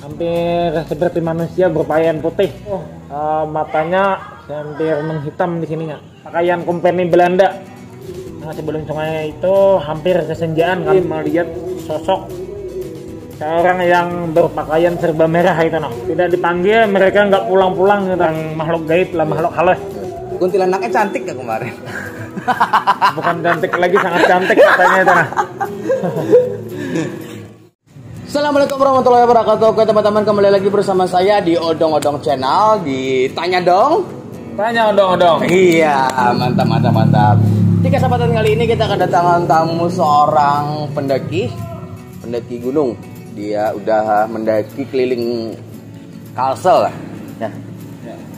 hampir seperti manusia berpakaian putih. Matanya hampir menghitam di sininya. Pakaian company Belanda. Nah, sebelum sungai itu hampir kesenjaan kami melihat sosok seorang yang berpakaian serba merah itu nah. Tidak dipanggil, mereka nggak pulang-pulang tentang makhluk gaib lah, makhluk halus. Kuntilanaknya cantik gak kemarin? Bukan cantik lagi, sangat cantik katanya itu nah. Assalamualaikum warahmatullahi wabarakatuh. Oke teman-teman, kembali lagi bersama saya di Odong Odong Channel di Tanya Dong. Tanya odong-odong. Iya, mantap. Di kesempatan kali ini kita kedatangan tamu seorang pendaki gunung. Dia udah mendaki keliling Kalsel lah. Ya.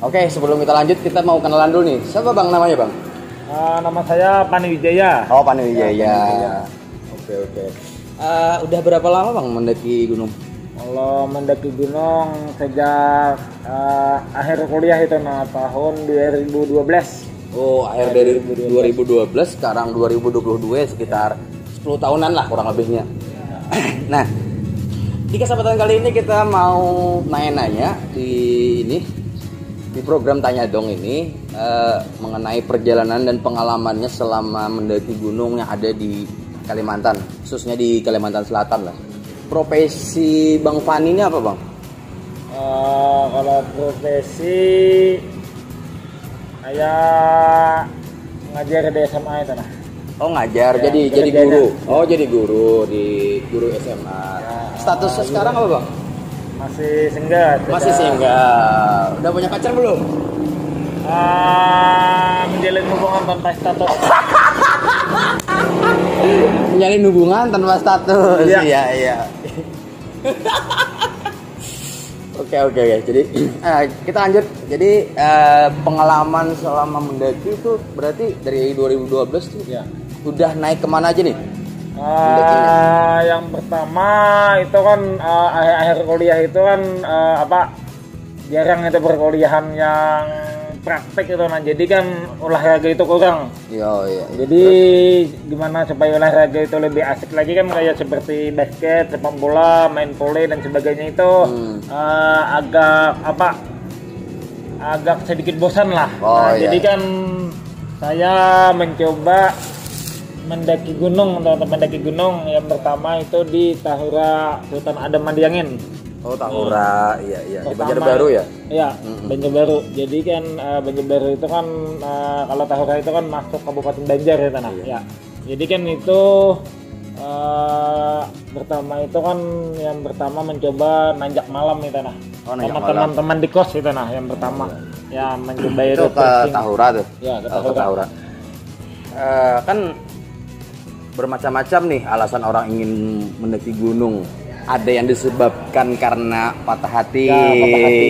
Oke, sebelum kita lanjut kita mau kenalan dulu nih. Siapa bang namanya bang? Nama saya Pani Wijaya. Oh, Pani Wijaya. Oke. Udah berapa lama bang mendaki gunung? Kalau mendaki gunung sejak akhir kuliah itu nah tahun 2012. Oh, akhir dari 2012, sekarang 2022 sekitar 10 tahunan lah kurang lebihnya. Nah, di kesempatan kali ini kita mau nanya-nanya di program Tanya Dong ini mengenai perjalanan dan pengalamannya selama mendaki gunung yang ada di Kalimantan, khususnya di Kalimantan Selatan lah. Profesi Bang Fani ini apa bang? Kalau profesi saya ngajar di SMA itu nah. Oh ngajar, Ya, jadi guru. Oh jadi guru di guru SMA. Ya, Statusnya sekarang apa bang? Masih singgah. Masih single. Udah punya pacar belum? Menjalin hubungan tanpa status. Menjalin hubungan tanpa status. Iya. Oke. Jadi kita lanjut. Jadi pengalaman selama mendaki itu berarti dari 2012 tuh Ya. udah naik kemana aja nih? Yang pertama itu kan akhir kuliah itu kan jarang itu perkuliahan yang praktek itu nah, jadi kan olahraga itu kurang. Iya. Jadi gimana supaya olahraga itu lebih asik lagi kan kayak seperti basket, sepak bola, main volley dan sebagainya itu agak sedikit bosan lah. Jadi kan saya mencoba mendaki gunung yang pertama itu di Tahura Sultan Adam Mandiangin. Oh Tahura, iya. Di Pertama, Banjarbaru ya? Iya, Banjarbaru. Jadi kan Banjarbaru itu kan kalau Tahura itu kan masuk Kabupaten Banjar ya tanah. Iya. Ya. Jadi kan itu yang pertama mencoba nanjak malam ya tanah. Oh, nanjak sama malam. teman-teman di kos itu nah yang pertama. Ya mencoba Itu ke Tahura tuh? Ya, ke Ke Tahura. Kan bermacam-macam nih alasan orang ingin mendaki gunung. Ada yang disebabkan karena patah hati,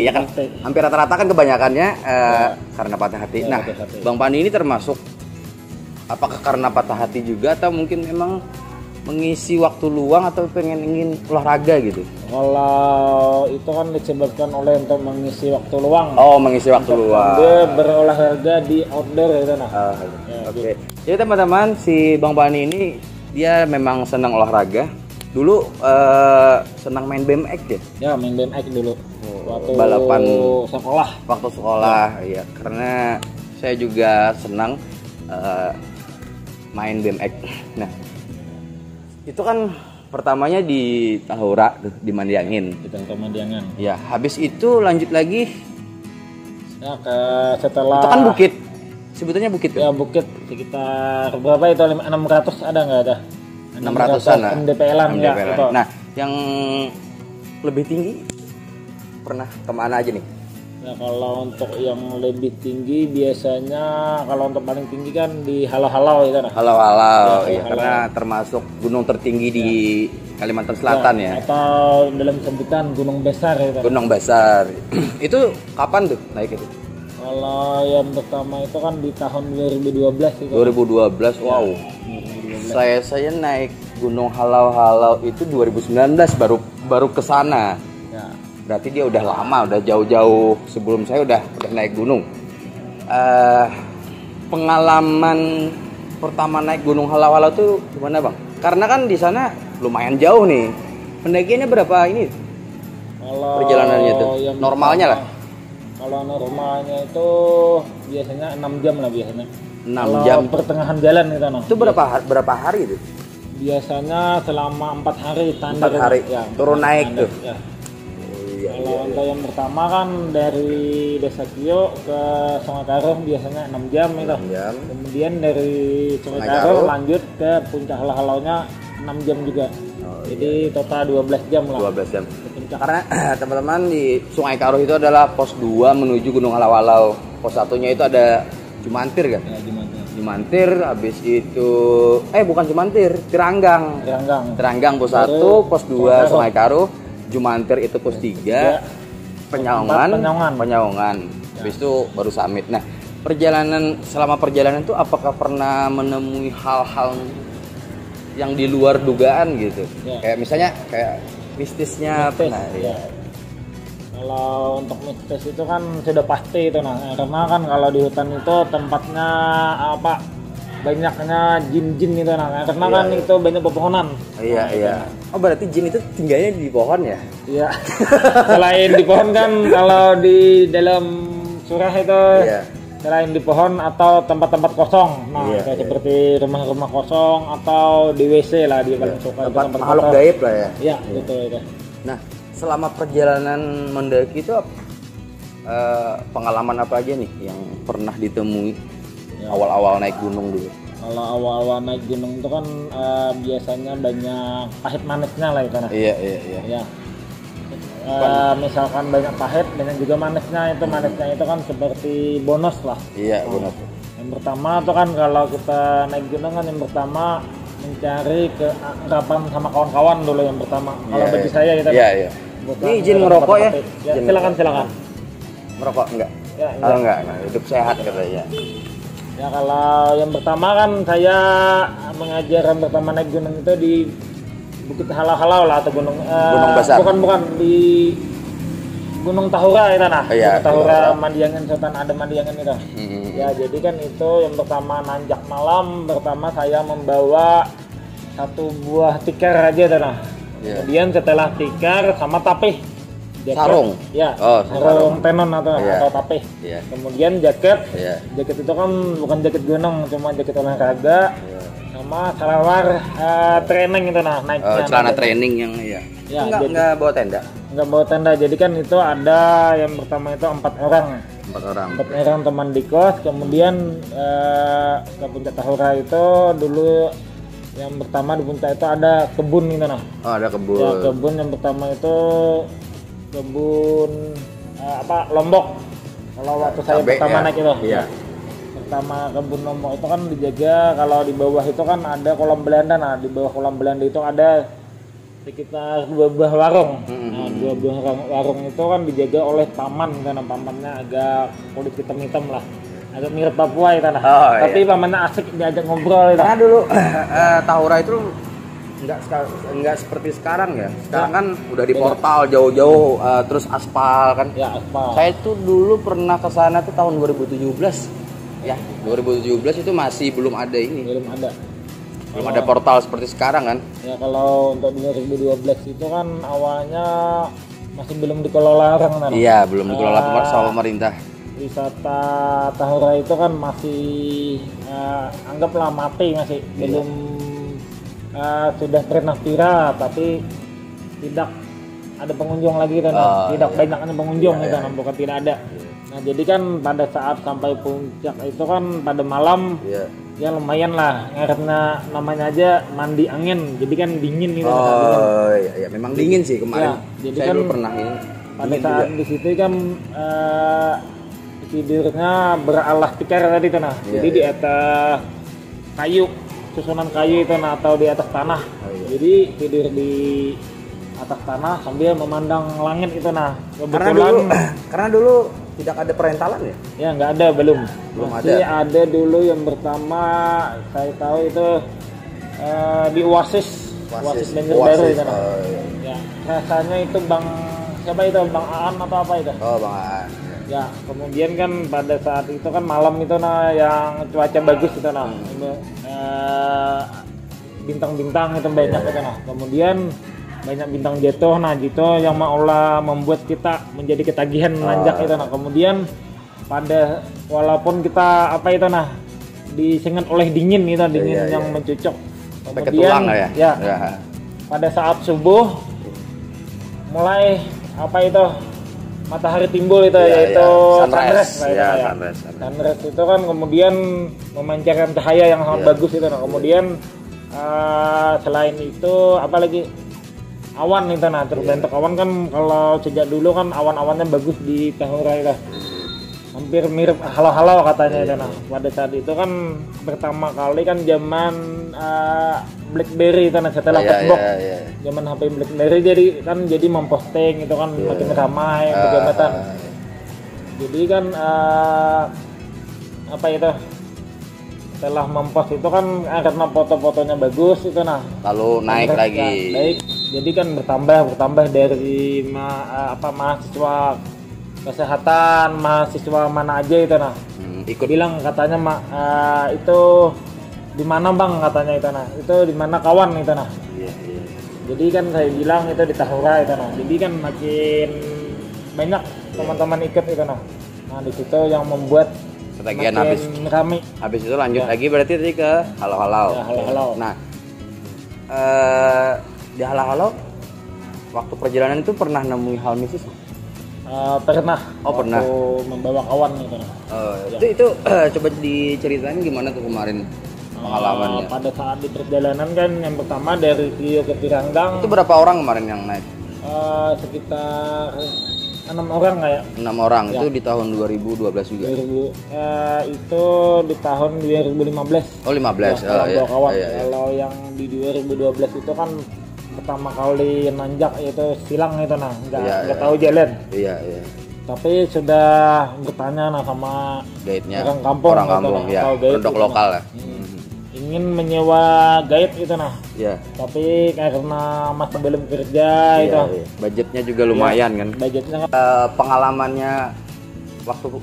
ya kan? Pasti. Hampir rata-rata kan kebanyakannya karena patah hati. Ya, Nah, patah hati. Bang Pani ini termasuk apakah karena patah hati juga atau mungkin memang mengisi waktu luang atau ingin olahraga gitu? Kalau itu kan disebabkan oleh untuk mengisi waktu luang. Oh, mengisi waktu luang. Dia berolahraga di outdoor itu nah. Oke. Jadi teman-teman, si Bang Pani ini dia memang senang olahraga. Dulu senang main BMX ya? Ya main BMX dulu. Waktu Balapan sekolah. Waktu sekolah, iya. Karena saya juga senang main BMX. Nah, itu kan pertamanya di Tahura tuh, di Mandiangin. Di Tengah Mandiangan. Ya, habis itu lanjut lagi. Ya setelah. Itu kan bukit. Sebutannya bukit Ya kan? bukit sekitar berapa itu 600 ada nggak ada? 600-an lah. MDPL-an ya. MDPL-an. Itu. Nah, yang lebih tinggi pernah kemana aja nih? Ya kalau untuk yang lebih tinggi biasanya kalau untuk paling tinggi kan di Halau-Halau itu nah. Halau-halau, Ya, ya, Halau. karena termasuk gunung tertinggi di Kalimantan Selatan ya. Atau dalam sebutan Gunung Besar itu. Gunung Besar. Itu kapan tuh naik itu? Kalau yang pertama itu kan di tahun 2012 itu. 2012, wow. Saya naik Gunung Halau-halau itu 2019 baru ke sana. Ya. Berarti dia udah lama, udah jauh-jauh sebelum saya udah naik gunung. Pengalaman pertama naik Gunung Halau-halau tuh gimana bang? Karena kan di sana lumayan jauh nih. Pendakiannya berapa ini? Kalau perjalanannya tuh yang normalnya lah. Kalau normalnya itu biasanya 6 jam lah biasanya. 6 Kalau jam pertengahan jalan itu nah. itu berapa hari itu? Biasanya selama 4 hari 4 hari ya, turun naik tuh. Ya. Iya, Kalau untuk yang pertama kan dari Desa Kio ke Sungai Karo biasanya 6 jam itu. 6 jam. Kemudian dari Sungai Sungai Karo Karo lanjut ke puncak halau-halaunya 6 jam juga. Jadi total 12 jam lah. 12 jam. Ke puncak. Karena teman-teman di Sungai Karo itu adalah pos 2 menuju Gunung Halau-Halau. Pos 1-nya itu ada Jumantir kan? Ya, gimana? Jumantir, habis itu bukan Jumantir, Tiranggang. Tiranggang pos 1, pos 2 Sungai Karo, Jumantir itu pos 3, Penyaungan. Habis itu baru Summit. Nah, selama perjalanan itu apakah pernah menemui hal-hal yang di luar dugaan gitu? Ya. Kayak misalnya kayak mistisnya pernah ya. Kalau untuk mistis itu kan sudah pasti itu nah, karena kan kalau di hutan itu tempatnya banyaknya jin-jin gitu nah, karena kan itu banyak pepohonan. Iya. Oh berarti jin itu tinggalnya di pohon ya? Iya. Selain di pohon kan kalau di dalam surah itu selain di pohon atau tempat-tempat kosong, kayak seperti rumah-rumah kosong atau di WC lah dia paling suka tempat makhluk gaib lah ya. Iya betul itu. Nah selama perjalanan mendaki itu pengalaman apa aja nih yang pernah ditemui awal-awal naik gunung dulu? Kalau awal-awal naik gunung itu kan biasanya banyak pahit manisnya lah itu nah. Iya. Misalkan banyak pahit dan juga manisnya itu kan seperti bonus lah. Iya bonus. Yang pertama itu kan kalau kita naik gunung kan yang pertama mencari keakraban sama kawan-kawan dulu yang pertama. Kalau bagi saya gitu. Iya. Ini izin merokok ya? Silakan. Merokok enggak? Ya, enggak. Hidup sehat katanya. Ya kalau yang pertama kan saya mengajar yang pertama naik gunung itu di Bukit Halau-Halau lah atau Gunung Besar. Bukan di Gunung Tahura itu nah. Tahura Mandiangan Sultan ada Mandiangan itu. Ya jadi kan itu yang pertama nanjak malam pertama saya membawa 1 buah tikar aja itu nah. Kemudian setelah tikar sama tapih. Jaket, sarung. Ya. Sarung tenon atau tapih. Kemudian jaket. Jaket itu kan bukan jaket gunung, cuma jaket olahraga. Sama salawar training itu nah naiknya. Celana training yang enggak bawa tenda. Enggak bawa tenda. Jadi kan itu ada yang pertama itu 4 orang. 4 orang teman di kos. Kemudian ke puncak Tahura itu dulu yang pertama di puncak itu ada kebun itu nah. Oh, ada kebun. Ya, kebun yang pertama itu kebun Lombok. Kalau waktu saya pertama naik itu. Iya. Pertama kebun Lombok itu kan dijaga, kalau di bawah itu kan ada kolam Belanda. Nah, di bawah kolam Belanda itu ada sekitar 2 buah warung. Nah, 2 buah warung itu kan dijaga oleh paman karena pamannya agak kulit hitam-hitam lah. Agak mirip Papua itu nah. Tapi pamannya asik diajak ngobrol itu. Karena dulu Tahura itu enggak seperti sekarang ya. Sekarang kan udah di portal jauh-jauh terus aspal kan. Ya, aspal. Saya tuh dulu pernah ke sana tuh tahun 2017. Ya, 2017 itu masih belum ada ini. Belum ada portal seperti sekarang kan. Ya kalau untuk 2012 itu kan awalnya masih belum dikelola orang kan. Iya, belum dikelola sama pemerintah. Wisata Tahura itu kan masih anggaplah mati masih belum sudah pernah viral tapi tidak ada pengunjung lagi kan. Tidak banyaknya pengunjung gitu kan, bukan tidak ada. Nah jadi kan pada saat sampai puncak itu kan pada malam ya lumayan lah karena namanya aja mandi angin jadi kan dingin gitu. Iya memang dingin sih kemarin. Jadi saya kan dulu pernah ini. Pada saat di situ kan tidurnya beralah tikar tadi tuh nah. Jadi di atas kayu, susunan kayu itu nah atau di atas tanah. Jadi tidur di atas tanah sambil memandang langit itu nah. Karena dulu tidak ada perentalan ya? Ya nggak ada belum ada. Ada dulu yang pertama saya tahu itu di Oasis Banjarbaru itu nah. Ya rasanya itu siapa itu Bang Aan atau apa itu? Oh Bang Aan. Ya kemudian kan pada saat itu kan malam itu nah yang cuaca bagus itu nah. Bintang-bintang itu banyak itu nah. Kemudian banyak bintang jatuh. Nah itu yang malah membuat kita menjadi ketagihan nanjak itu. Nah kemudian walaupun kita apa itu nah disengat oleh dingin gitu, dingin yang mencucuk. Sampai ke tulang ya. Pada saat subuh mulai apa itu matahari timbul itu yaitu sunrise. Sunrise itu kan kemudian memancarkan cahaya yang sangat bagus itu. Nah kemudian selain itu apalagi awan itu nah terbentuk awan kan kalau sejak dulu kan awan-awannya bagus di Tahura itu. Hampir mirip halo-halo katanya itu. Nah pada saat itu kan pertama kali kan zaman BlackBerry itu nah setelah Facebook. Zaman HP BlackBerry jadi memposting itu kan makin ramai berjabatan. Jadi kan apa itu setelah mempost itu kan karena foto-fotonya bagus itu nah lalu naik lagi. Naik. Jadi kan bertambah dari mahasiswa kesehatan, mahasiswa mana aja itu nah ikut bilang katanya itu di mana bang katanya itu nah itu di mana kawan itu nah. Jadi kan saya bilang itu di Tahura itu nah. Jadi kan makin banyak teman-teman ikut itu nah. Nah di situ yang membuat ketagihan kami. Habis itu lanjut lagi berarti tadi ke halo-halo. Halo-halo. Nah di halo-halo waktu perjalanan itu pernah nemui hal mistis? Pernah. Pernah. Membawa kawan gitu. Itu coba diceritain gimana tuh kemarin pengalamannya. Pada saat di perjalanan kan yang pertama dari Rio ke Tiranggang. Itu berapa orang kemarin yang naik? Sekitar 6 orang kayak. 6 orang itu di tahun 2012 juga. Itu di tahun 2015. 15. Kawan. Kalau yang di 2012 itu kan pertama kali nanjak itu silang itu nah nggak tahu jalan. Tapi sudah bertanya nah sama guide-nya orang kampung penduduk lokal lah. Ingin menyewa guide itu nah. Tapi karena masih belum kerja itu. Budgetnya juga lumayan kan. Budgetnya pengalamannya waktu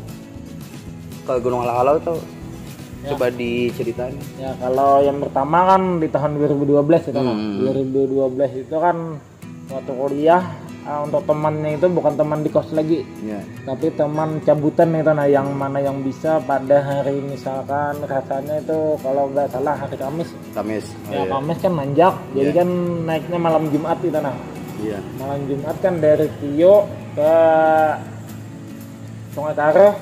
ke Gunung Halo-Halo itu coba diceritain. Ya kalau yang pertama kan di tahun 2012 itu kan. 2012 itu kan waktu kuliah untuk temannya itu bukan teman di kos lagi. Tapi teman cabutan itu nah yang mana yang bisa pada hari misalkan rasanya itu kalau nggak salah hari Kamis. Kamis kan nanjak. Jadi kan naiknya malam Jumat itu nah. Malam Jumat kan dari Tio ke Sungai Karo.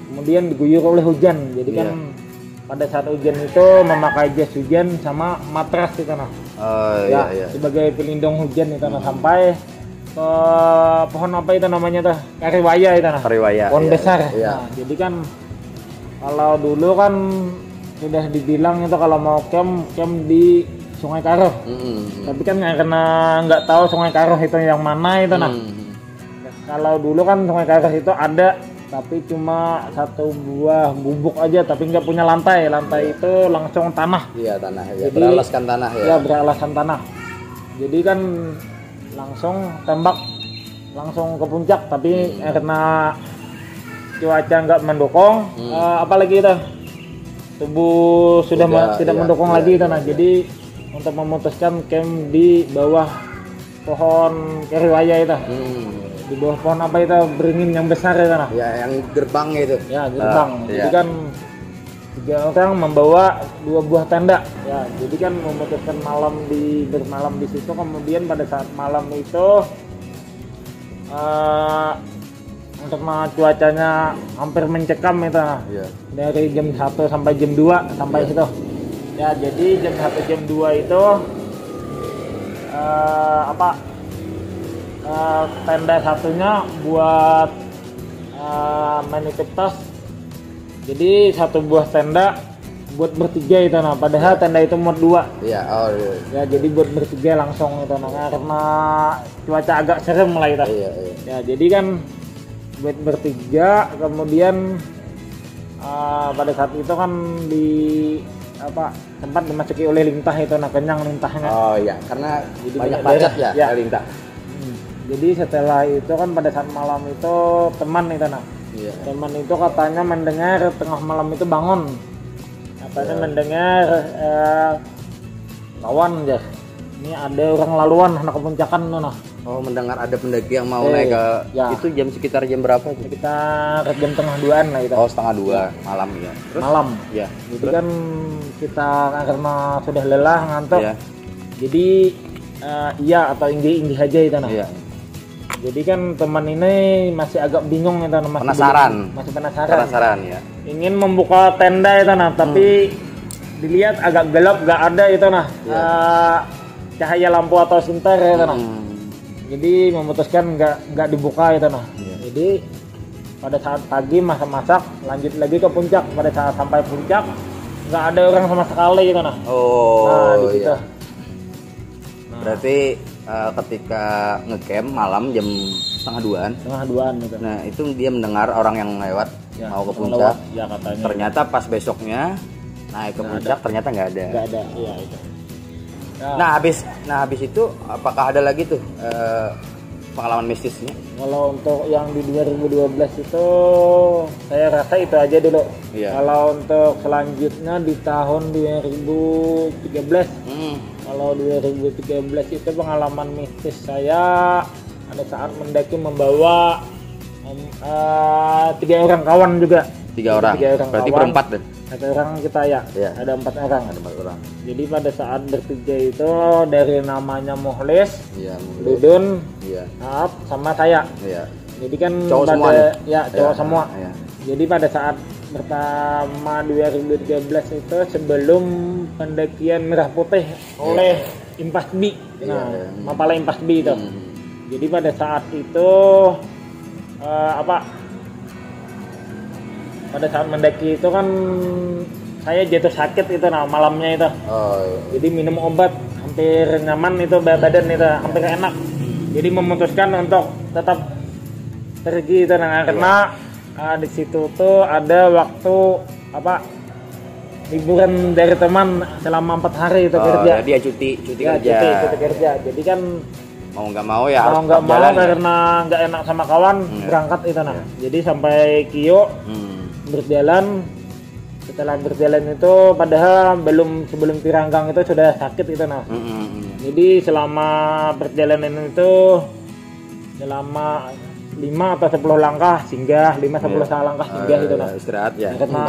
Kemudian diguyur oleh hujan. Jadi kan pada saat hujan itu memakai jas hujan sama matras itu nah. Sebagai pelindung hujan itu nah sampai ke pohon apa itu namanya tuh? Kariwaya itu nah. Pohon besar. Nah, jadi kan kalau dulu kan sudah dibilang itu kalau mau camp di Sungai Karo. Tapi kan karena nggak tahu Sungai Karo itu yang mana itu nah. Kalau dulu kan Sungai Karo itu ada tapi cuma satu buah bubuk aja tapi nggak punya lantai itu langsung tanah. Tanah jadi, beralaskan tanah beralaskan tanah. Jadi kan langsung tembak langsung ke puncak tapi karena cuaca nggak mendukung apalagi itu tubuh sudah tidak mendukung lagi itu nah. Jadi untuk memutuskan camp di bawah pohon keriwaya itu. Di bawah pohon apa itu beringin yang besar itu nah. Yang gerbang itu. Gerbang. Jadi kan 3 orang membawa 2 buah tenda. Jadi kan memutuskan bermalam di situ. Kemudian pada saat malam itu untuk cuacanya hampir mencekam itu nah. Dari jam 1 sampai jam 2 sampai situ. Jadi jam 1 jam 2 itu tenda satunya buat menitip tas. Jadi 1 buah tenda buat bertiga itu nah. Padahal tenda itu muat 2. Jadi buat bertiga langsung itu nah. Karena cuaca agak serem lah itu. Jadi kan buat bertiga. Kemudian pada saat itu kan tempat dimasuki oleh lintah itu nah, kenyang lintahnya. Karena jadi banyak pacet lintah. Jadi setelah itu kan pada saat malam itu teman itu nah. Teman itu katanya mendengar tengah malam itu bangun. Katanya mendengar kawan ini ada orang laluan anak kepuncakan tuh nah. Oh, mendengar ada pendaki yang mau Eh, naik ke ya. itu sekitar jam berapa tuh? Sekitar jam tengah 2-an lah kita. Oh, setengah 2 malam ya. Terus? Malam. Ya. Jadi kan kita karena sudah lelah ngantuk. Iya. Jadi iya atau inggi aja itu nah. Iya. Jadi kan teman ini masih agak bingung itu nah, masih Penasaran ya. ingin membuka tenda itu nah, tapi dilihat agak gelap, gak ada itu nah. Cahaya lampu atau sinter itu nah. Jadi memutuskan nggak dibuka itu nah. Jadi pada saat pagi masak-masak lanjut lagi ke puncak. Pada saat sampai puncak nggak ada orang sama sekali gitu nah. Oh, Nah di situ. iya. Berarti ketika ngecamp malam jam setengah 2-an. Tengah 2-an gitu. Nah, itu dia mendengar orang yang lewat mau ke puncak. Ya katanya. Ternyata pas besoknya naik ke puncak ternyata nggak ada. Nggak ada. Iya itu. Ya, Nah, habis itu apakah ada lagi tuh pengalaman mistisnya? kalau untuk yang di 2012 itu saya rasa itu aja dulu. Iya. Kalau untuk selanjutnya di tahun 2013. Kalau 2013 itu pengalaman mistis saya ada saat mendaki membawa 3 orang kawan juga. 3 orang. Berarti kawan. berempat deh. 1 orang kita ya. Iya. Ada 4 orang. Ada 4 orang. Jadi pada saat bertiga itu dari namanya Mukhlis, Iya, Dudun, Iya. Aap, sama saya. Iya. Jadi kan Cowok pada semua nih? ya cowok Iya, semua. iya. Jadi pada saat pertama 2013 itu sebelum pendakian Merah Putih oleh Impasbi. Nah, Iya. Mapala Impasbi itu. Jadi pada saat itu pada saat mendaki itu kan saya jatuh sakit itu nah malamnya itu. Oh, iya. Jadi minum obat hampir nyaman itu badan itu hampir enak. Jadi memutuskan untuk tetap pergi itu nah karena di situ tuh ada waktu liburan dari teman selama 4 hari itu kerja. Dia cuti Ya, kerja. cuti kerja. Jadi kan Mau nggak mau ya mau harus nggak tetap mau jalan ya? karena nggak enak sama kawan berangkat itu nah. Jadi sampai Kio berjalan. Setelah berjalan itu padahal sebelum Tiranggang itu sudah sakit itu nah. Jadi selama perjalanan itu selama 5 atau 10 langkah singgah, 5-10 langkah singgah itu nah. Istirahat ya. Karena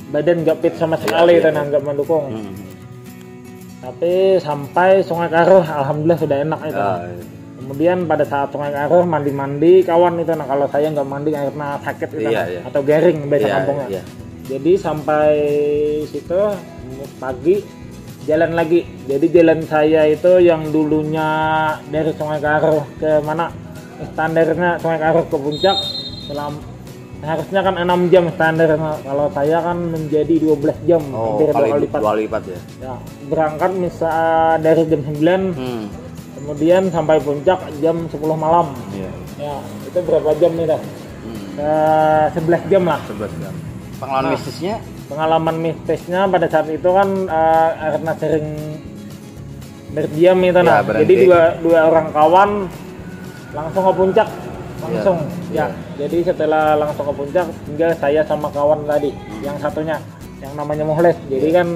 badan nggak fit sama sekali itu nah, nggak mendukung. Tapi sampai Sungai Karuh alhamdulillah sudah enak itu. Kemudian pada saat Sungai Karuh mandi kawan itu nah, kalau saya nggak mandi karena sakit itu atau garing bahasa kampungnya. Jadi sampai situ pagi jalan lagi. Jadi jalan saya itu yang dulunya dari Sungai Karuh ke mana standarnya Sungai Karuh ke puncak harusnya kan 6 jam standarnya. Kalau saya kan menjadi 12 jam, hampir 2 kali lipat. 2 lipat ya. Ya, berangkat misal dari jam 9 kemudian sampai puncak jam 10 malam. Ya, itu berapa jam nih dah? 11 jam lah. 11 jam. Pengalaman mistisnya pada saat itu kan karena sering berdiam itu nah. berhenti. Jadi dua orang kawan langsung ke puncak langsung. Jadi setelah langsung ke puncak tinggal saya sama kawan tadi yang satunya yang namanya Mukhlis. Jadi kan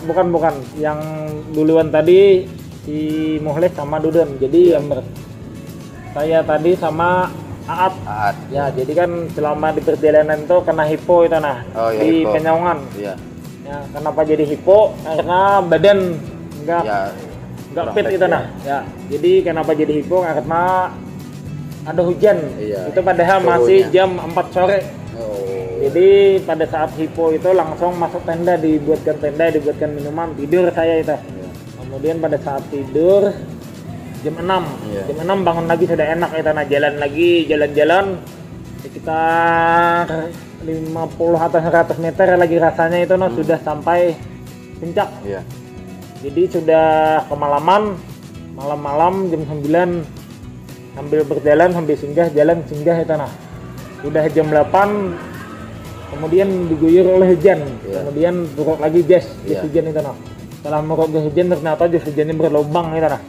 bukan yang duluan tadi si Mukhlis sama Dudun. Jadi yang saya tadi sama Aat. Ya, jadi kan selama di perjalanan itu kena hipo itu nah di hipo. Penyongan. Iya. Ya, kenapa jadi hipo? Karena badan nggak fit itu nah. Ya, jadi kenapa jadi hipo? Karena ada hujan. Itu padahal masih jam 4 sore. Jadi pada saat hipo itu langsung masuk tenda, dibuatkan minuman, tidur saya itu. Kemudian pada saat tidur jam 6 bangun lagi sudah enak itu nah, jalan-jalan sekitar 50 atau 100 meter lagi rasanya itu nah sudah sampai puncak. Jadi sudah kemalaman, malam jam 9 sambil berjalan sambil singgah itu nah sudah jam 8 kemudian diguyur oleh hujan. Kemudian turun lagi jas hujan itu nah. Setelah merok hujan ternyata jas hujannya berlubang itu nah.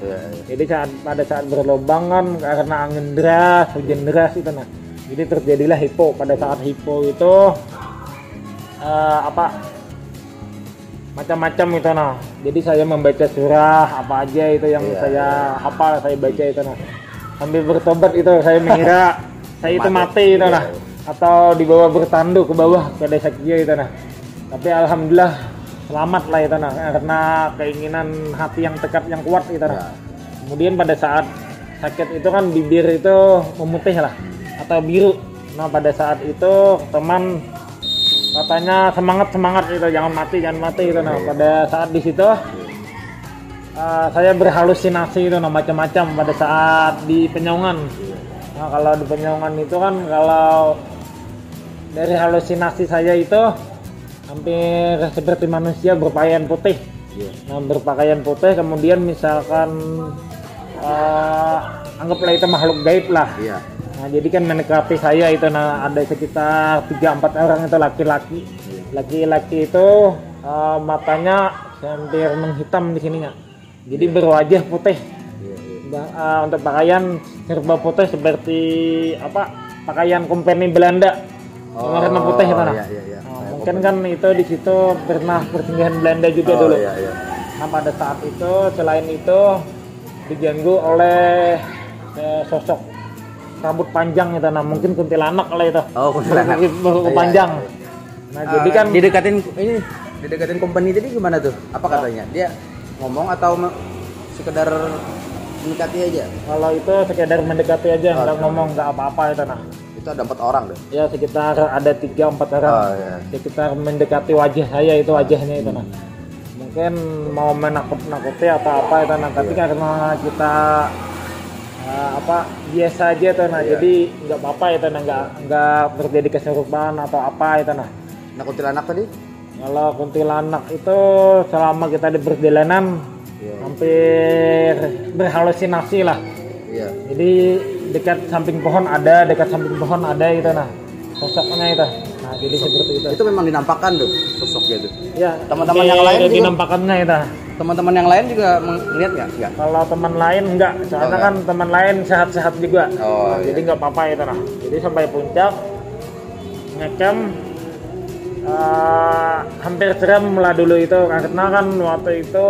Jadi pada saat berlubang kan karena angin deras, hujan deras itu nah. Jadi terjadilah hipo. Pada saat hipo itu macam-macam itu nah. Jadi saya membaca surah apa aja itu yang saya hafal, saya baca itu nah. Sambil bertobat itu saya mengira saya itu mati itu nah, atau dibawa bertanduk ke bawah ke desa Kio itu nah. Tapi alhamdulillah selamat lah itu nah, karena keinginan hati yang tekad yang kuat itu nah. Kemudian pada saat sakit itu kan bibir itu memutih lah atau biru. Nah pada saat itu teman katanya semangat itu, jangan mati itu. Nah pada saat di situ saya berhalusinasi itu, nah macam-macam pada saat di Penyongan. Nah kalau di Penyongan itu kan kalau dari halusinasi saya itu hampir seperti manusia berpakaian putih. Nah berpakaian putih kemudian misalkan anggaplah itu makhluk gaib lah. Nah jadi kan mendekati saya itu, nah ada sekitar 3-4 orang itu laki-laki. Laki-laki itu matanya hampir menghitam di sininya. Jadi berwajah putih. Untuk pakaian serba putih seperti apa? Pakaian company Belanda. Warna putih itu nah. Mungkin kan itu di situ pernah persinggahan Belanda juga dulu. Nah pada saat itu selain itu diganggu oleh sosok rambut panjang itu, nah mungkin kuntilanak lah itu. Kuntilanak. Panjang. Nah jadi kan didekatin company tadi gimana tuh? Apa katanya? Dia ngomong atau sekedar mendekati aja? Kalau itu sekedar mendekati aja, nggak ngomong, nggak apa-apa itu nah. Itu ada 4 orang deh? Ya sekitar ada 3-4 orang. Sekitar mendekati wajah saya itu, wajahnya itu nah. Mungkin mau menakut-nakuti atau apa itu nah. Tapi karena kita biasa aja itu nah. Jadi nggak apa-apa itu nah, nggak terjadi kesurupan atau apa itu nah. Nah kuntilanak tadi? Kalau kuntilanak itu selama kita di perjalanan hampir berhalusinasi lah. Jadi dekat samping pohon ada itu nah sosoknya itu. Nah jadi seperti itu. Itu memang dinampakkan tuh sosoknya itu. Ya. Teman-teman yang lain juga dinampakkannya itu. Teman-teman yang lain juga melihat nggak? Kalau teman lain enggak, soalnya kan teman lain sehat-sehat juga. Jadi nggak apa-apa itu nah. Jadi sampai puncak ngecamp hampir serem lah dulu itu, karena kan waktu itu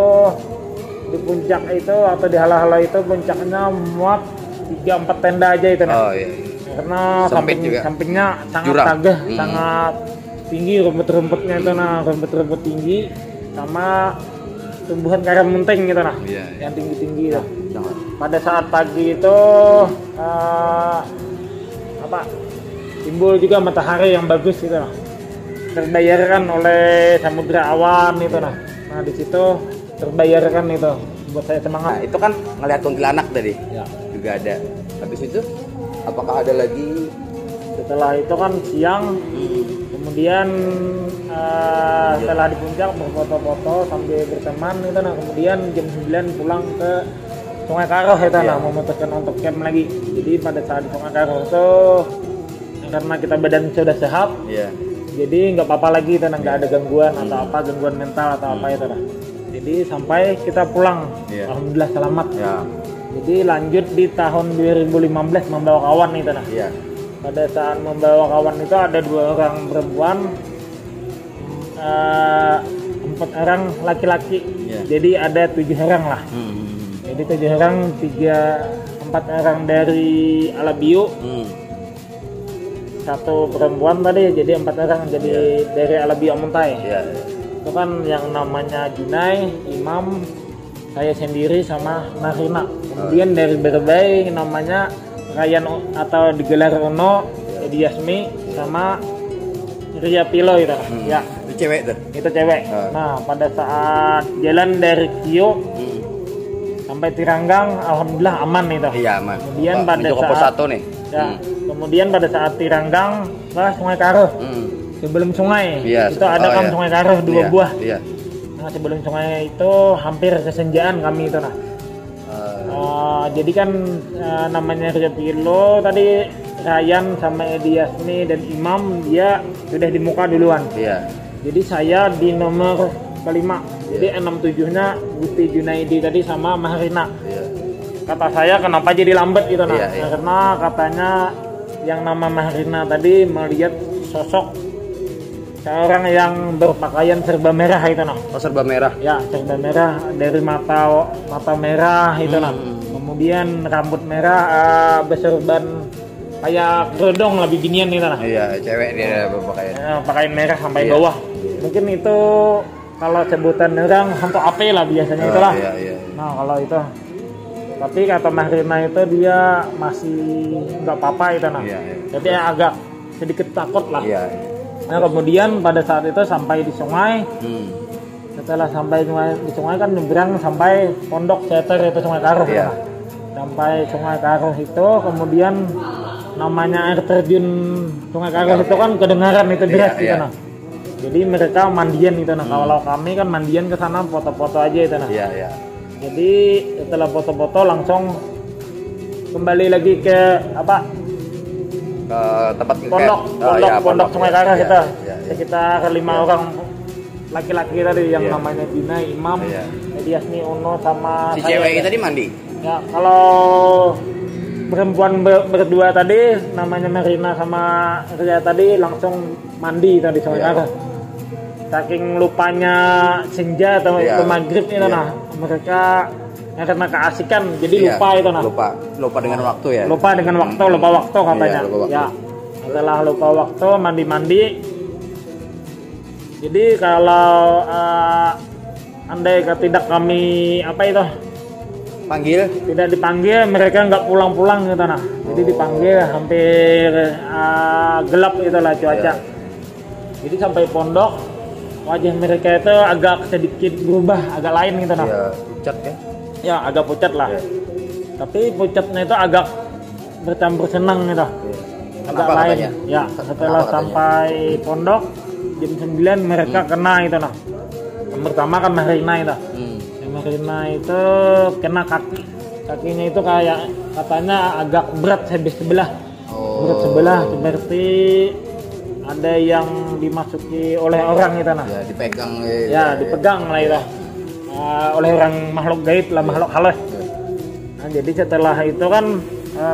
di puncak itu atau di hala-hala itu puncaknya muat 3-4 tenda aja itu nah. Karena sampingnya sangat tagah, sangat tinggi rumput-rumputnya itu nah, rumput-rumput tinggi sama tumbuhan karam menteng gitu nah. Yang tinggi-tinggi itu. Pada saat pagi itu timbul juga matahari yang bagus gitu nah. Terbayarkan oleh samudra awan itu nah. Nah di situ terbayarkan itu buat saya semangat. Nah, itu kan ngelihat kuntilanak tadi. Juga ada. Habis itu apakah ada lagi? Setelah itu kan siang, kemudian setelah di puncak berfoto-foto sambil berteman itu nah, kemudian jam 9 pulang ke Sungai Karoh itu nah, memutuskan untuk camp lagi. Jadi pada saat di Sungai Karoh itu karena kita badan sudah sehat, jadi nggak apa-apa lagi itu nah, nggak ada gangguan atau apa, gangguan mental atau apa itu nah. Jadi sampai kita pulang, alhamdulillah selamat. Jadi lanjut di tahun 2015 membawa kawan itu nah. Pada saat membawa kawan itu ada 2 orang perempuan, 4 orang laki-laki. Jadi ada 7 orang lah. Jadi 7 orang, 4 orang dari Alabiu, 1 perempuan tadi, jadi 4 orang jadi dari Alabiu Amuntai. Itu kan yang namanya Junai, Imam, saya sendiri sama Marina. Kemudian dari Berbay namanya Ryan atau digelar Uno, Edi Yasmi sama Ria Pilo itu. Itu cewek tuh. Itu cewek. Nah, pada saat jalan dari Kio sampai Tiranggang alhamdulillah aman itu. Aman. Kemudian pada saat nih. Kemudian pada saat Tiranggang ke Sungai Karoh. Sebelum sungai itu ada kan Sungai Karoh 2 buah. Nah sebelum sungai itu hampir kesenjaan kami itu nah. Jadi kan namanya Ria Pilo tadi, Ryan sama Edi Yasmi dan Imam dia sudah di muka duluan. Jadi saya di nomor kelima. Jadi 67-nya Gusti Junaidi tadi sama Mahrina. Kata saya kenapa jadi lambat gitu nah. Karena katanya yang nama Mahrina tadi melihat sosok seorang yang berpakaian serba merah itu nah. Oh, serba merah. Ya, serba merah, dari mata merah itu nah. Kemudian rambut merah, berserban kayak kerudung lebih ginian itu nah. Iya, cewek dia berpakaian. Ya, pakaian merah sampai Iya. bawah. Mungkin itu kalau sebutan orang hantu api lah biasanya itulah. Iya. Nah, kalau itu. Tapi kata Mahrina itu dia masih nggak apa-apa itu nah. Iya. Jadi agak sedikit takut lah. Iya. Nah, kemudian pada saat itu sampai di sungai. Setelah sampai di sungai kan nyebrang sampai Pondok Ceter itu Sungai Karuh. Iya. Nah. Sampai Sungai Karuh itu kemudian namanya air terjun Sungai Karuh itu kan kedengaran itu deras gitu nah. Jadi mereka mandian itu nah. Kalau kami kan mandian ke sana foto-foto aja itu nah. Iya. Jadi setelah foto-foto langsung kembali lagi ke apa? Ke tempat Pondok Sungai Karuh kita. Iya. Sekitar 5 orang laki-laki tadi yang namanya Dina, Imam, Ediasni, Uno sama si saya. cewek tadi mandi. Ya, kalau perempuan berdua tadi namanya Marina sama Ria tadi langsung mandi tadi Sungai Karuh. Saking lupanya senja atau maghrib itu nah, mereka karena keasikan jadi lupa itu nah. Lupa dengan waktu ya. Lupa dengan waktu, lupa waktu katanya. Lupa waktu. Ya. Setelah lupa waktu mandi-mandi. Jadi kalau andai tidak kami apa itu tidak dipanggil, mereka nggak pulang-pulang gitu nah. Jadi dipanggil hampir gelap itulah cuaca. Jadi sampai pondok wajah mereka itu agak sedikit berubah, agak lain gitu nah. Iya, pucat ya. Ya, agak pucat lah. Tapi pucatnya itu agak bercampur senang gitu. Agak lain. Katanya? Ya, setelah sampai pondok jam 9 mereka kena itu nah. Yang pertama kan Mahrina itu. Mahrina itu kena kakinya itu kayak katanya agak berat habis sebelah. Berat sebelah seperti ada yang dimasuki oleh orang itu nah. Ya, dipegang. Dipegang lah itu. Oleh orang makhluk gaib lah, makhluk halus. Nah, jadi setelah itu kan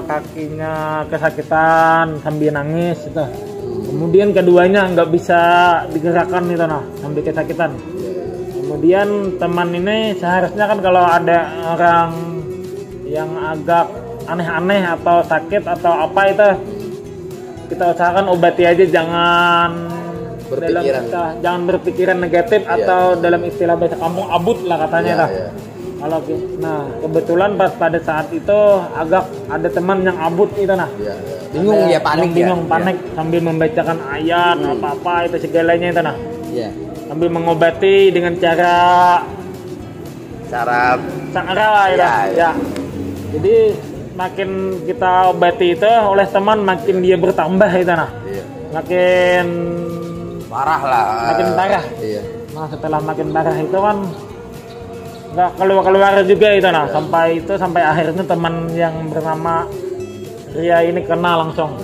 kakinya kesakitan sambil nangis itu. Kemudian keduanya nggak bisa digerakkan itu nah, sambil kesakitan. Kemudian teman ini seharusnya kan kalau ada orang yang agak aneh-aneh atau sakit atau apa itu kita usahakan obati aja, jangan jangan berpikiran negatif atau dalam istilah bahasa kampung abut lah katanya lah. Kalau nah kebetulan pada saat itu agak ada teman yang abut itu nah. Bingung ya, panik sambil membacakan ayat apa itu segalanya itu nah. Sambil mengobati dengan cara ya. Jadi makin kita obati itu oleh teman makin dia bertambah itu nah. Makin parah lah. Makin parah. Nah, setelah makin parah itu kan nggak keluar juga itu nah. Sampai akhirnya teman yang bernama Ria ini kena langsung.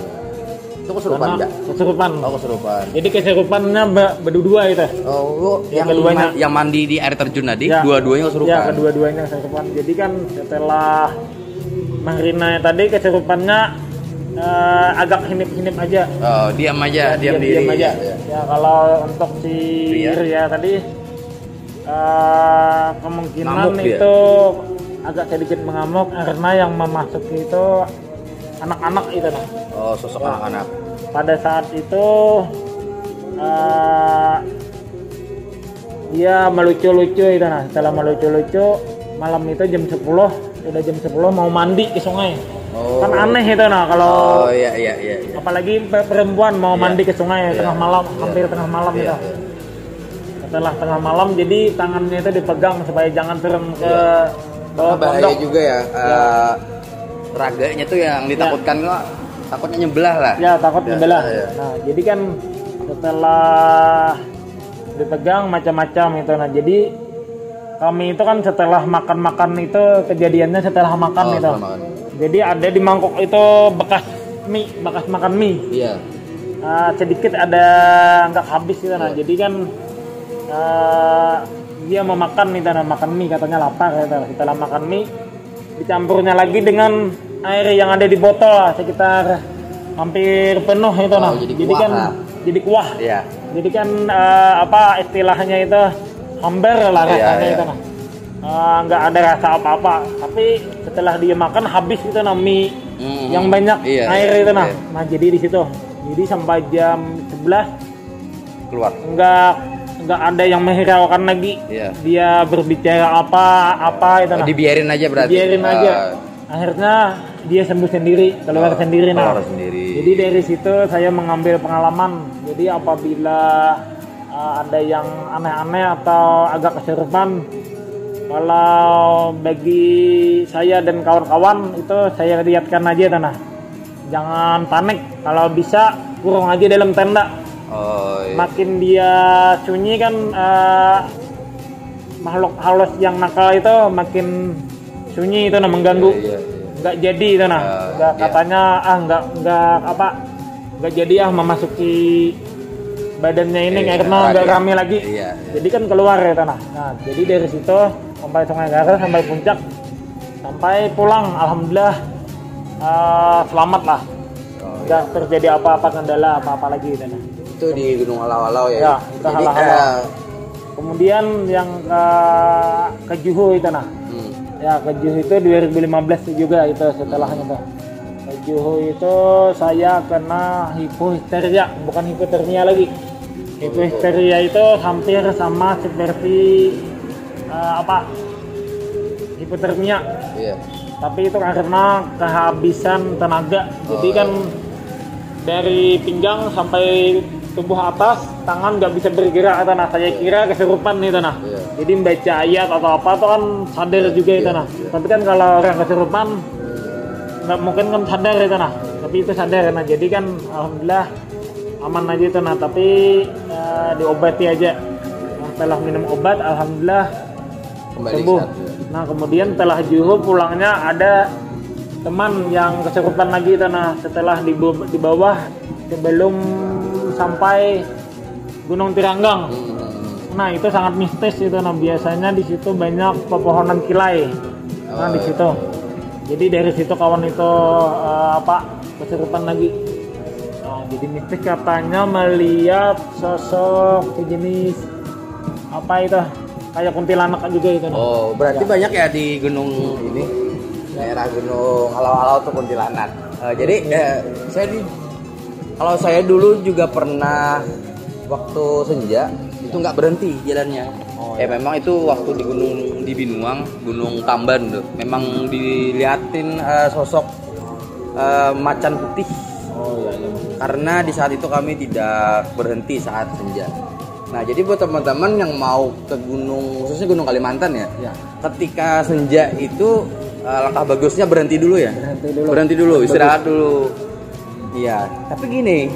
Itu kesurupan enggak? Kesurupan. Oh, kesurupan. Jadi kesurupannya berdua itu. Oh, yang mandi di air terjun tadi, dua-duanya kesurupan. Ya, kedua-duanya kesurupan. Jadi kan setelah Mahrina tadi kesurupannya agak hinip-hinip aja. Oh, diam aja. Ya, kalau untuk si Ria tadi kemungkinan itu agak sedikit mengamuk karena yang memasuki itu anak-anak itu nah. Oh, sosok anak-anak. Pada saat itu dia melucu-lucu itu nah. Setelah melucu-lucu malam itu jam 10 mau mandi ke sungai. Kan aneh itu nah kalau iya. Apalagi perempuan mau mandi ke sungai tengah malam, hampir tengah malam itu. Setelah tengah malam jadi tangannya itu dipegang supaya jangan turun ke bawah pondok. Bahaya juga ya. Raganya tuh yang ditakutkan kok takutnya nyebelah lah. Ya, takut nyebelah. Nah, jadi kan setelah dipegang macam-macam itu nah. Jadi kami itu kan setelah makan itu kejadiannya setelah makan itu. Jadi ada di mangkok itu bekas makan mie. Iya. Sedikit ada nggak habis gitu nah. Jadi kan dia mau makan itu nah, makan mie katanya lapar gitu. Setelah makan mie dicampurnya lagi dengan air yang ada di botol lah, sekitar hampir penuh itu nah. Jadi kan jadi kuah. Iya. Jadi kan apa istilahnya itu hambar lah rasanya itu nah. Nggak ada rasa apa-apa. Tapi setelah dia makan habis itu nah mie yang banyak air itu nah. Nah jadi di situ. Jadi sampai jam 11 Keluar. Nggak ada yang menghiraukan lagi. Dia berbicara apa itu nah. Dibiarin aja berarti. Dibiarin aja. Akhirnya dia sembuh sendiri, keluar sendiri nah. Jadi dari situ saya mengambil pengalaman. Jadi apabila ada yang aneh-aneh atau agak kesurupan, kalau bagi saya dan kawan-kawan itu saya lihatkan aja tanah. Jangan panik, kalau bisa kurung aja dalam tenda. Makin dia sunyi kan makhluk halus yang nakal itu makin sunyi itu nah mengganggu. Nggak jadi itu nah. Katanya nggak jadi memasuki badannya ini karena nggak rame lagi. Jadi kan keluar ya tanah. Nah jadi dari situ sampai Sungai Garas sampai puncak sampai pulang alhamdulillah selamat lah. Nggak terjadi apa-apa kendala apa-apa lagi tanah. Itu di Gunung Halau-Halau ya. Ya itu Halau-Halau. Kemudian yang ke Juhu itu nah. Ya ke Juhu itu 2015 juga itu setelahnya tuh. Ke Juhu itu saya kena hipohisteria, bukan hipotermia lagi. Hipohisteria itu hampir sama seperti hipotermia. Tapi itu karena kehabisan tenaga. Jadi kan dari pinggang sampai tubuh atas, tangan nggak bisa bergerak itu nah. Saya kira kesurupan itu nah. Jadi membaca ayat atau apa tuh kan sadar juga itu nah. Tapi kan kalau orang kesurupan nggak mungkin kan sadar itu nah. Tapi itu sadar nah. Jadi kan alhamdulillah aman aja itu nah. Tapi diobati aja. Nah, setelah minum obat alhamdulillah sembuh. Nah kemudian setelah Juhu pulangnya ada teman yang kesurupan lagi itu nah. Setelah di bawah sebelum sampai Gunung Tiranggang. Nah itu sangat mistis itu nah. Biasanya di situ banyak pepohonan kilai. Nah di situ. Jadi dari situ kawan itu kesurupan lagi. Nah, jadi mistis katanya melihat sosok sejenis apa itu kayak kuntilanak juga itu. Nah. Berarti banyak ya di gunung ini daerah Gunung Halau-Halau tuh kuntilanak. Jadi kalau saya dulu juga pernah waktu senja itu nggak berhenti jalannya. Memang itu waktu di Binuang, Gunung Tamban tuh. Memang diliatin sosok macan putih. Karena di saat itu kami tidak berhenti saat senja. Nah jadi buat teman-teman yang mau ke gunung, khususnya Gunung Kalimantan ya. Ketika senja itu langkah bagusnya berhenti dulu ya. Berhenti dulu, istirahat dulu. Iya, tapi gini,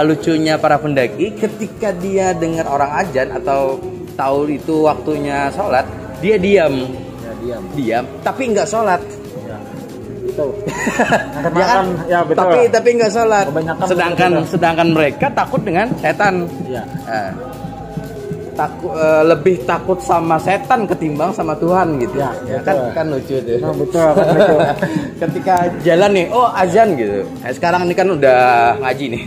lucunya para pendaki ketika dia dengar orang azan atau tahu itu waktunya sholat, dia diam, tapi nggak sholat. Ya kan, ya betul. Tapi nggak sholat. Sedangkan mereka takut dengan setan. Lebih takut sama setan ketimbang sama Tuhan gitu. Kan lucu tuh. Nah, betul, kan lucu. Ketika jalan nih, azan gitu. Nah, sekarang ini kan udah ngaji nih.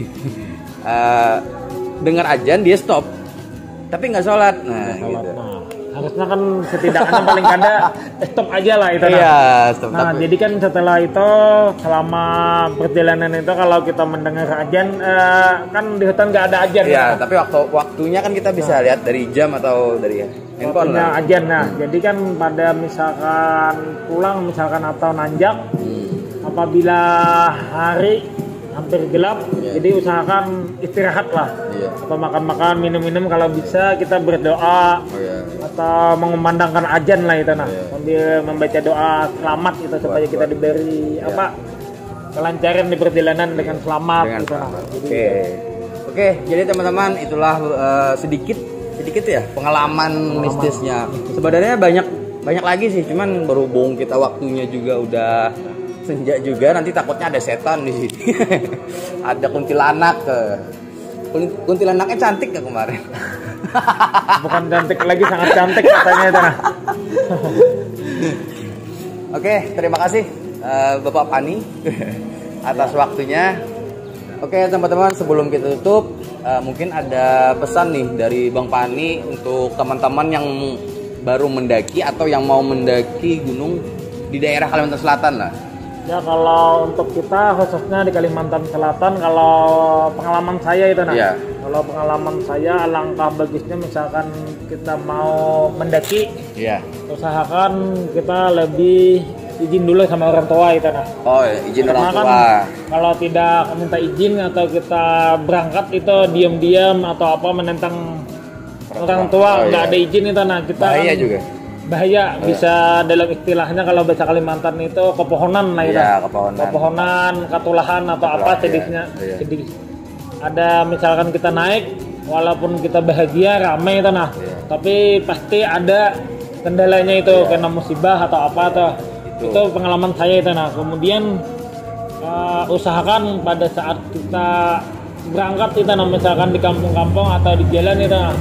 Dengar azan dia stop. Tapi nggak sholat. Nah, gitu. Harusnya kan setidaknya paling kada stop aja lah itu. Stop. Nah, jadi kan setelah itu selama perjalanan itu kalau kita mendengar azan kan di hutan nggak ada azan. Tapi waktunya kan kita bisa lihat dari jam atau dari handphone lah. Azan. Nah, jadi kan pada misalkan pulang atau nanjak apabila hari hampir gelap, jadi usahakan istirahat lah. Atau makan-makan, minum-minum kalau bisa kita berdoa. Atau mengumandangkan azan lah itu nah. Sambil membaca doa selamat itu supaya kita diberi kelancaran di perjalanan dengan selamat. Oke, jadi teman-teman itulah sedikit ya pengalaman mistisnya. Sebenarnya banyak lagi sih, cuman berhubung kita waktunya juga udah senja juga, nanti takutnya ada setan di sini. Ada kuntilanak. Kuntilanaknya cantik gak kemarin? Bukan cantik lagi, sangat cantik katanya itu nah. Oke, terima kasih Bapak Pani atas waktunya. Oke teman-teman, sebelum kita tutup mungkin ada pesan nih dari Bang Fani untuk teman-teman yang baru mendaki atau yang mau mendaki gunung di daerah Kalimantan Selatan lah. Ya kalau untuk kita khususnya di Kalimantan Selatan, kalau pengalaman saya itu nah, kalau pengalaman saya alangkah bagusnya misalkan kita mau mendaki, usahakan kita lebih izin dulu sama orang tua itu nah. Oh izin orang tua. Kan, kalau tidak minta izin atau kita berangkat itu diam-diam atau apa menentang orang tua nggak ada izin itu nah kita bahaya kan, juga. Bahaya bisa dalam istilahnya kalau bahasa Kalimantan itu kepohonan lah itu. Kepohonan, katulahan atau apa sedihnya. Sedih. Ada misalkan kita naik walaupun kita bahagia ramai itu nah. Tapi pasti ada kendalanya itu kena musibah atau apa tuh. Itu pengalaman saya itu nah. Kemudian usahakan pada saat kita berangkat itu nah, misalkan di kampung-kampung atau di jalan itu nah,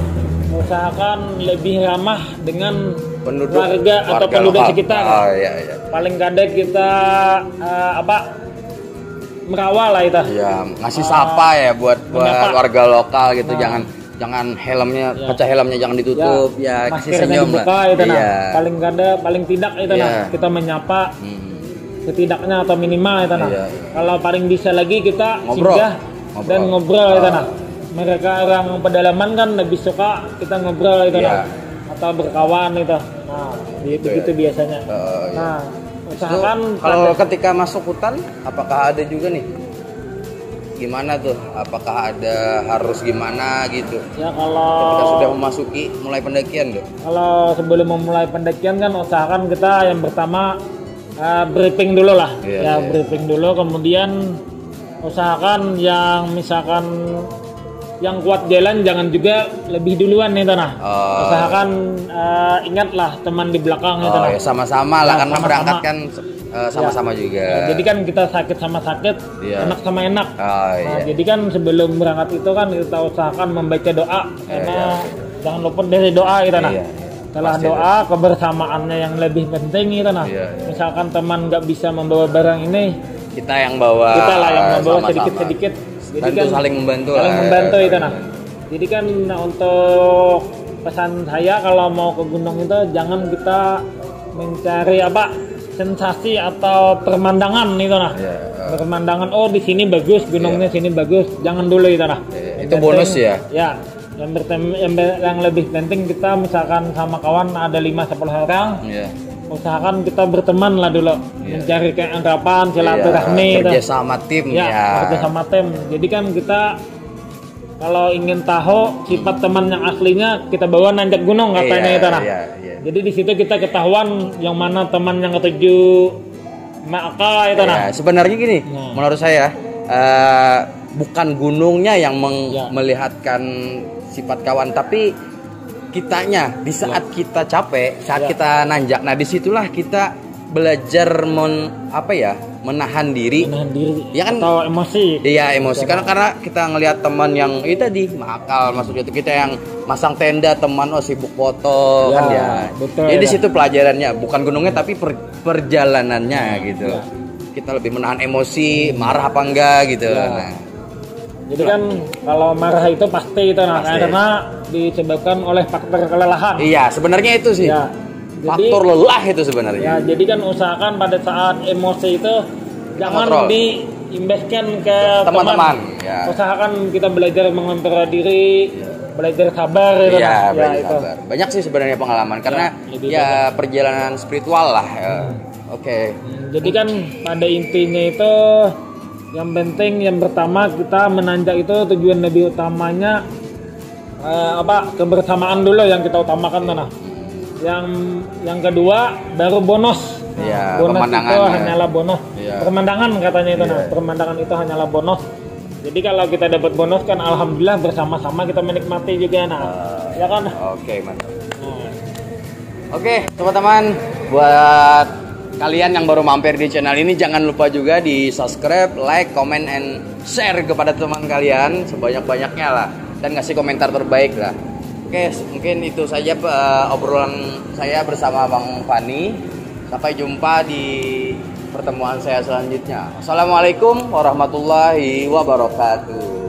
usahakan lebih ramah dengan warga atau penduduk sekitar. Paling kadang kita merawat lah itu. Iya, ngasih sapa ya buat warga lokal gitu. Jangan helmnya, kaca helmnya jangan ditutup. Kasih senyum lah. Itu paling kadang paling tidak itu nah kita menyapa. Setidaknya atau minimal itu nah. Kalau paling bisa lagi kita singgah dan ngobrol itu nah. Mereka orang pedalaman kan lebih suka kita ngobrol itu nah. Atau berkawan itu. Nah, begitu biasanya. Nah, usahakan kalau ketika masuk hutan apakah ada juga nih? Gimana tuh? Apakah ada harus gimana gitu? Ya kalau ketika sudah memasuki mulai pendakian tuh. Kalau sebelum memulai pendakian kan usahakan kita yang pertama briefing dulu lah. Briefing dulu, kemudian usahakan yang misalkan yang kuat jalan jangan juga lebih duluan nih tanah. Usahakan ingatlah teman di belakang nih tanah. Sama-sama lah karena berangkat kan sama-sama juga. Jadi kan kita sakit sama sakit, enak sama enak. Jadi kan sebelum berangkat itu kan kita usahakan membaca doa karena jangan lupa dari doa itu tanah. Setelah doa kebersamaannya yang lebih penting itu tanah. Misalkan teman nggak bisa membawa barang ini, kita yang bawa. Kita lah yang membawa sedikit-sedikit. Jadi kan saling membantu itu nah. Jadi kan untuk pesan saya kalau mau ke gunung itu jangan kita mencari sensasi atau pemandangan itu nah. Pemandangan di sini bagus, gunungnya sini bagus. Jangan dulu itu nah. Itu bonus ya. Ya. Yang lebih penting kita misalkan sama kawan ada 5-10 orang. Usahakan kita berteman lah dulu, mencari keakraban, silaturahmi, kerja sama tim kerja sama tim. Jadi kan kita kalau ingin tahu sifat teman yang aslinya kita bawa nanjak gunung katanya itu nah. Jadi di situ kita ketahuan yang mana teman yang ketuju maka itu nah. Sebenarnya gini, menurut saya bukan gunungnya yang melihatkan sifat kawan, tapi kitanya di saat kita capek, saat kita nanjak. Nah, disitulah kita belajar menahan diri. Ya kan? Atau emosi. Iya, emosi. Karena kita ngelihat teman yang itu tadi makal, maksudnya itu kita yang masang tenda, teman sibuk foto kan ya. Betul, jadi di situ pelajarannya bukan gunungnya tapi perjalanannya gitu. Kita lebih menahan emosi, marah apa enggak gitu. Nah. Jadi kan kalau marah itu pasti itu karena disebabkan oleh faktor kelelahan. Iya, sebenarnya itu sih. Faktor lelah itu sebenarnya. Ya, jadi kan usahakan pada saat emosi itu jangan diimbaskan ke teman-teman. Usahakan kita belajar mengontrol diri, belajar sabar itu. Sabar. Banyak sih sebenarnya pengalaman karena perjalanan spiritual lah. Oke. Jadi kan pada intinya itu yang penting yang pertama kita menanjak itu tujuan lebih utamanya kebersamaan dulu yang kita utamakan tanah. Yang kedua baru bonus. Bonus itu hanyalah bonus. Pemandangan katanya itu nah. Pemandangan itu hanyalah bonus. Jadi kalau kita dapat bonus kan alhamdulillah bersama-sama kita menikmati juga nah. Ya kan? Oke, mantap. Oke, teman-teman, buat kalian yang baru mampir di channel ini jangan lupa juga di subscribe, like, comment, and share kepada teman kalian sebanyak-banyaknya lah dan ngasih komentar terbaik lah. Oke, mungkin itu saja obrolan saya bersama Bang Fani. Sampai jumpa di pertemuan saya selanjutnya. Assalamualaikum warahmatullahi wabarakatuh.